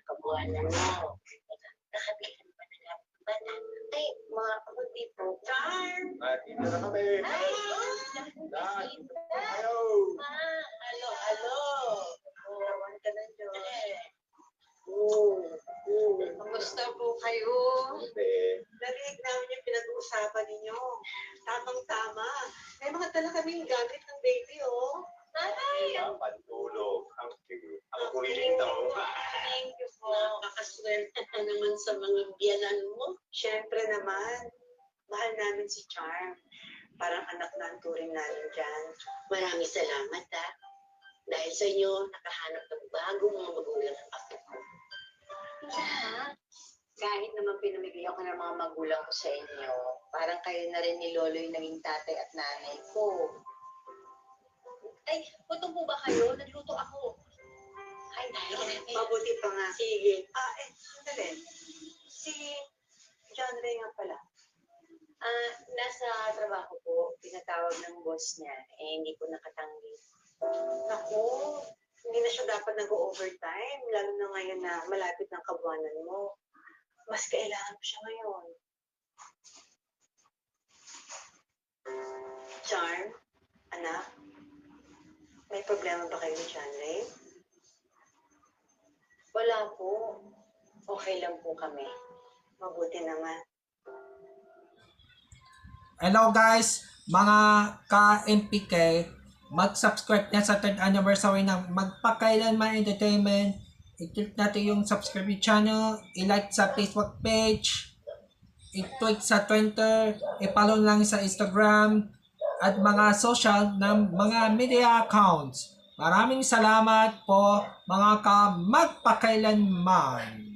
Kabuhanan mo. Nakabihan pa na lang ba na? Ay, mga kabuti po. Charm! Dito na kami. Ay! Hello. Halo. Ewan ka na dyan. Oo. Kamusta po kayo? Narinig namin yung pinag-uusapan ninyo. Tamang-tama. May mga tala kaming gamit ng baby, oh. Ay! Ang pantulog. Ang kulilintaw. Thank you po. Nakakaswerte ka naman sa mga biyanan mo. Siyempre naman, mahal namin si Charm. Parang anak na ang turing namin dyan. Maraming salamat ha. Dahil sa inyo, nakahanap ng bagong mga magulang ng apo ko. Kahit naman pinamigay ako ng mga magulang ko sa inyo, parang kayo na rin ni Lolo yung naging tatay at nanay ko. Ay, gutom po ba kayo? Nagluto ako. Ay, dahil Mabuti pa nga. Sige. Sandali. Si John Ray nga pala. Nasa trabaho po, pinatawag ng boss niya, hindi ko nakatanggi. Naku, hindi na siya dapat nag-overtime, lalo na ngayon na malapit ng kabuhanan mo. Mas kailangan mo siya ngayon. Charm, anak, may problema ba kayo ni John Ray? Wala po. Okay lang po kami. Mabuti naman. Hello guys, mga ka-MPK, mag-subscribe na sa 3rd anniversary ng Magpakailanman Entertainment. I-click natin yung subscribe channel, i-like sa Facebook page, i-tweet sa Twitter, i-follow lang sa Instagram, at mga social ng mga media accounts. Maraming salamat po mga ka-magpakailanman.